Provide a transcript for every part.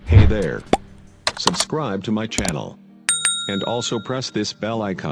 Hey there. Subscribe to my channel. And also press this bell icon.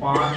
5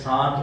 7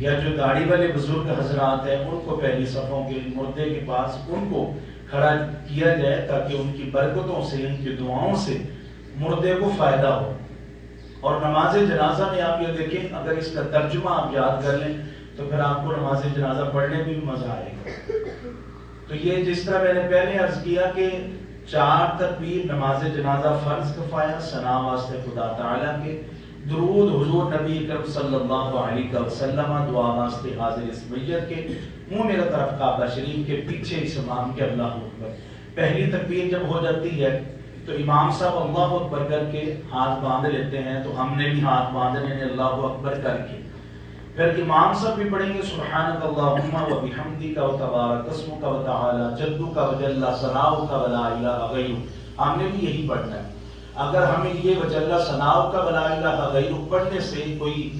یا جو داڑھی والے بزرگ حضرات ہیں ان کو پہلی صفوں کے مردے کے پاس ان کو کھڑا کیا جائے تاکہ ان کی برکتوں سے ان کی دعاؤں سے مردے کو فائدہ ہو. اور نماز جنازہ میں آپ یہ دیکھیں اگر اس کا ترجمہ آپ یاد کر لیں تو پھر آپ کو نماز جنازہ پڑھنے میں بھی مزہ آئے گا. تو یہ جس طرح میں نے پہلے عرض کیا کہ 4 تکبیر نماز جنازہ فرض کفایہ ثنا واسطے خدا تعالیٰ کے، درود حضور نبی کرم صلی اللہ علیہ وسلم، دعا واسطے حاضر اس میت کے، منہ میرے طرف کعبہ شریف کے پیچھے اس امام کے اللہ اکبر. پہلی تکبیر جب ہو جاتی ہے تو امام صاحب اللہ اکبر کر کے ہاتھ باندھ لیتے ہیں، تو ہم نے بھی ہاتھ باندھنے نے اللہ اکبر کر کے. پھر امام صاحب بھی پڑھیں گے سبحانک اللہم و بحمدک و تبارک اسمک و تعالی جدک و جل ثناؤک و لا الہ غیرک. ہم نے بھی یہی پڑھنا ہے. اگر ہمیں یہ وجل ثناؤک و لا الہ غیرک پڑھنے سے کوئی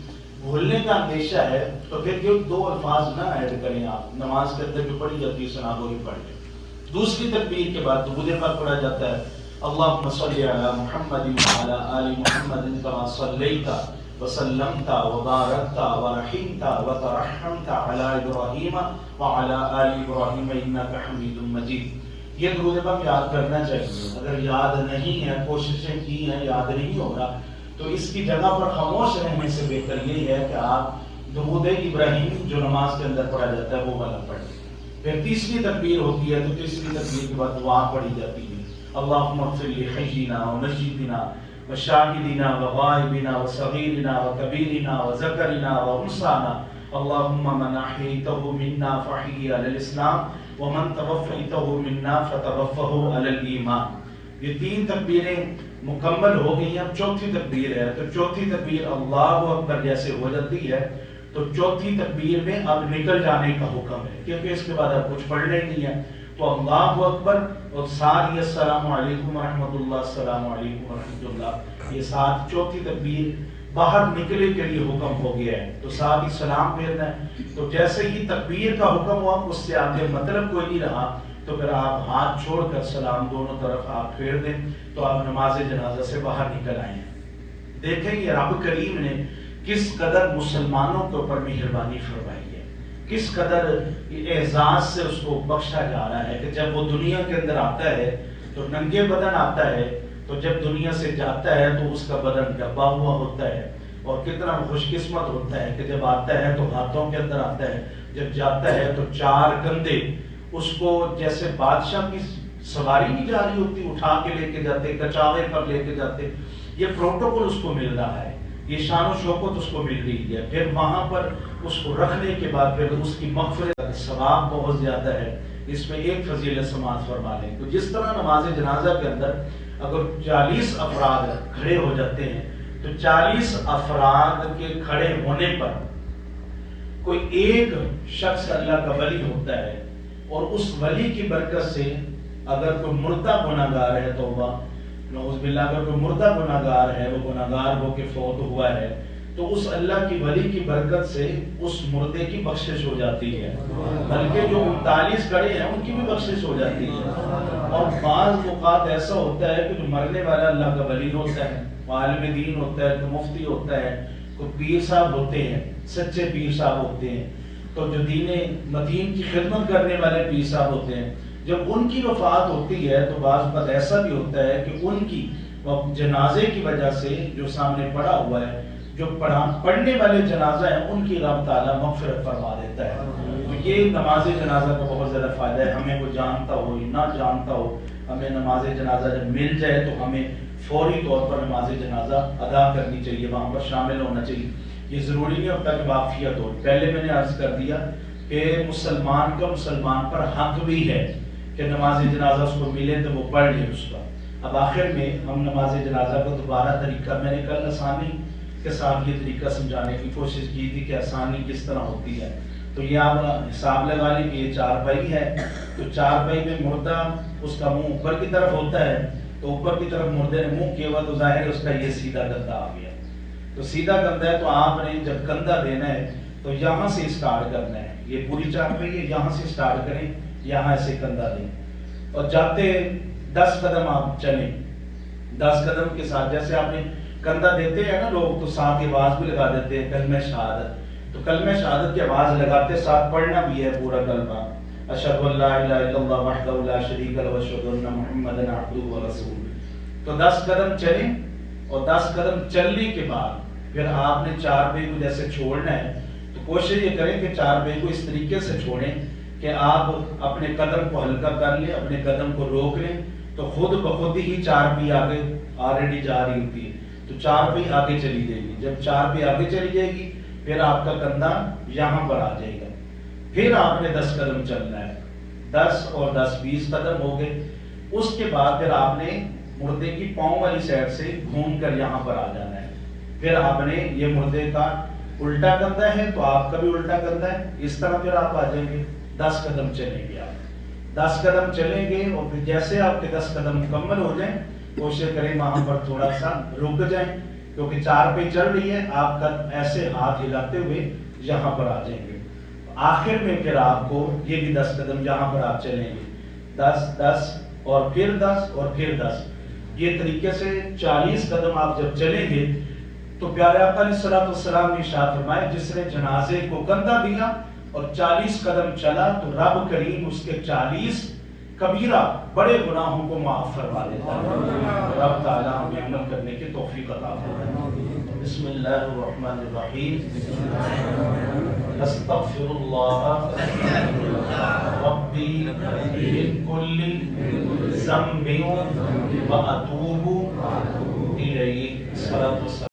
بھولنے کا اندیشہ ہے تو پھر یہ 2 الفاظ نہ ایڈ کریں. آپ نماز کے اندر جو پڑھی جاتی ہے ثنا وہی پڑھ لیں. دوسری تکبیر کے بعد درود پاک پڑھا جاتا ہے اللہم صلی علی محمد وعلی آل محمد کما صلیت وسلمت وبارکت ورحمت وترحمت علی ابراہیم وعلی آل ابراہیم انک حمید مجید. یہ درود پاک یاد کرنا چاہیے. اگر یاد نہیں ہے، کوششیں کی ہیں، یاد نہیں ہو رہا، تو اس کی جگہ پر خاموش رہنے سے بہتر یہی ہے کہ آپ درود ابراہیم جو نماز کے اندر پڑھا جاتا ہے وہ والا پڑھیں. پھر تیسری تکبیر ہوتی ہے تو تیسری تکبیر کے بعد دعا پڑھی جاتی ہے اللہم اغفر لحینا ومیتنا وشاہدنا وغائبنا وصغیرنا وکبیرنا وذکرنا وانثانا اللہم من احییتہ منا فاحیہ علی الاسلام ومن توفیتہ منا فتوفہ علی الایمان. یہ 3 تکبیریں مکمل ہو گئی. اب چوتھی تکبیر ہے تو چوتھی تکبیر اللہ اکبر جیسے ہو جاتی ہے تو چوتھی تکبیر میں اب نکل جانے کا حکم ہے کیونکہ اس کے بعد اب کچھ پڑھنا ہی نہیں ہے. تو اللہ اکبر اور ساتھ یہ السلام علیکم ورحمۃ اللہ، السلام علیکم ورحمۃ اللہ، یہ ساتھ چوتھی تکبیر باہر نکلے کے لیے حکم ہو گیا ہے. تو ساتھ ہی سلام پھیرنا ہے. تو جیسے ہی تکبیر کا حکم ہوا اس سے آگے مطلب کوئی نہیں رہا تو پھر آپ ہاتھ چھوڑ کر سلام دونوں طرف آپ پھیر دیں تو آپ نماز جنازہ سے باہر نکل آئیں. دیکھیں یہ رب کریم نے کس قدر مسلمانوں کے اوپر مہربانی فرمائی ہے، کس قدر اعزاز سے اس کو بخشا جا رہا ہے کہ جب وہ دنیا کے اندر آتا ہے تو ننگے بدن آتا ہے، تو جب دنیا سے جاتا ہے تو اس کا بدن ڈبا ہوا ہوتا ہے. اور کتنا خوش قسمت ہوتا ہے کہ جب آتا ہے تو ہاتھوں کے اندر آتا ہے، جب جاتا ہے تو 4 کندھے اس کو جیسے بادشاہ کی سواری نہیں جا رہی ہوتی، اٹھا کے لے کے جاتے، کچاوے پر لے کے جاتے. یہ پروٹوکول اس کو مل رہا ہے، یہ شان و شوکت اس کو مل رہی ہے. پھر وہاں پر اس کو رکھنے کے بعد پھر اس کی مغفرت ثواب بہت زیادہ ہے. اس میں ایک فضیلت سماعت فرما لیں تو جس طرح نماز جنازہ کے اندر اگر 40 افراد کھڑے ہو جاتے ہیں تو 40 افراد کے کھڑے ہونے پر کوئی ایک شخص اللہ کا ولی ہوتا ہے اور اس ولی کی برکت سے اگر کوئی مردہ گناہگار ہے، توبہ نعوذ باللہ، اگر کوئی مردہ گناہگار ہے، وہ گناہگار ہو کے فوت ہوا ہے تو اس اللہ کی ولی کی برکت سے اس مردے کی بخشش ہو جاتی ہے، بلکہ جو 39 کھڑے ہیں ان کی بھی بخشش ہو جاتی ہے. اور بعض اوقات ایسا ہوتا ہے کہ جو مرنے والا اللہ کا ولی ہوتا ہے، عالم دین ہوتا ہے، کوئی مفتی ہوتا ہے، کوئی پیر صاحب ہوتے ہیں، سچے پیر صاحب ہوتے ہیں، تو جو دین متین کی خدمت کرنے والے پیر صاحب ہوتے ہیں، جب ان کی وفات ہوتی ہے تو بعض وقت ایسا بھی ہوتا ہے کہ ان کی جنازے کی وجہ سے جو سامنے پڑا ہوا ہے، جو پڑھنے والے جنازہ ہیں ان کی رب تعالیٰ مغفرت فرما دیتا ہے. تو یہ نماز جنازہ کا بہت زیادہ فائدہ ہے. ہمیں کوئی جانتا ہو یا نہ جانتا ہو، ہمیں نماز جنازہ جب مل جائے تو ہمیں فوری طور پر نماز جنازہ ادا کرنی چاہیے، وہاں پر شامل ہونا چاہیے. یہ ضروری نہیں ہوتا کہ واقفیت ہو. پہلے میں نے عرض کر دیا کہ مسلمان کا مسلمان پر حق بھی ہے کہ نماز جنازہ اس کو ملے تو وہ پڑھ لے اس کا. اب آخر میں ہم نماز جنازہ کو دوبارہ طریقہ، میں نے کل آسانی کے ساتھ یہ طریقہ سمجھانے کی کوشش کی تھی کہ آسانی کس طرح ہوتی ہے. تو یہ آپ حساب لگا لیں کہ یہ 4 پائی ہے، تو 4 پائی میں مردہ اس کا منہ اوپر کی طرف ہوتا ہے، تو اوپر کی طرف مردے نے منہ کیا ہوا تو ظاہر ہے اس کا یہ سیدھا کندھا آ گیا. تو سیدھا کندھا ہے تو آپ نے جب کندھا دینا ہے تو یہاں سے اسٹارٹ کرنا ہے. یہ پوری 4 پائی ہے، یہاں سے اسٹارٹ کریں، یہاں سے کندھا دیں اور جاتے 10 قدم آپ چلیں. 10 قدم کے ساتھ جیسے آپ نے کندھا دیتے ہیں نا لوگ تو ساتھ آواز بھی لگا دیتے ہیں کلمہ شہادت. تو کلمہ شہادت کی آواز لگاتے ساتھ پڑھنا بھی ہے پورا کلمہ، اشہد ان لا الہ الا اللہ وحدہ لا شریک لہ واشہد ان محمدا عبدہ ورسولہ۔ تو 10 قدم چلیں، اور 10 قدم چلنے کے بعد پھر آپ نے 4 پے کو جیسے چھوڑنا ہے، تو کوشش یہ کریں کہ 4 پے کو اس طریقے سے چھوڑیں کہ آپ اپنے قدم کو ہلکا کر لیں، اپنے قدم کو روک لیں، تو خود بخود ہی 4 پی آگے آلریڈی جا رہی ہوتی ہے، تو 4 پی آگے چلی جائے گی۔ جب 4 پی آگے چلی جائے گی پھر آپ کا کندھا یہاں پر آ جائے گا، پھر آپ نے 10 قدم چلنا ہے، 10 اور 10 20 قدم ہو گئے۔ اس کے بعد پھر آپ نے مردے کی پاؤں والی سائڈ سے گھوم کر یہاں پر آ جانا ہے، پھر آپ نے یہ مردے کا الٹا کندھا ہے تو آپ کا بھی الٹا کندھا ہے، اس طرح پھر آپ آ جائیں گے، 10 قدم چلیں گے آپ، 10 قدم چلیں گے، اور پھر جیسے آپ کے 10 قدم مکمل ہو جائیں کوشش کریں وہاں پر تھوڑا سا رک جائیں، کیونکہ 4 پہ چل رہی ہے، آپ کا ایسے ہاتھ ہلاتے ہوئے یہاں پر آ جائیں گے۔ آخر میں پھر آپ کو یہ بھی 10 قدم جہاں پر آپ چلیں گے، 10 10 اور پھر 10 اور پھر 10، یہ طریقے سے 40 قدم آپ جب چلیں گے تو پیارے آقا علیہ الصلوۃ والسلام نے ارشاد فرمایا جس نے جنازے کو کندھا دیا اور 40 قدم چلا تو رب کریم اس کے 40 کبیرہ بڑے گناہوں کو معاف فرما دیتا ہے۔ رب تعالی ہمیں عمل کرنے کی توفیق عطا فرمائے۔ بسم اللہ الرحمن الرحیم، استغفر اللہ ربی من کل ذنب و اتوب الیہ۔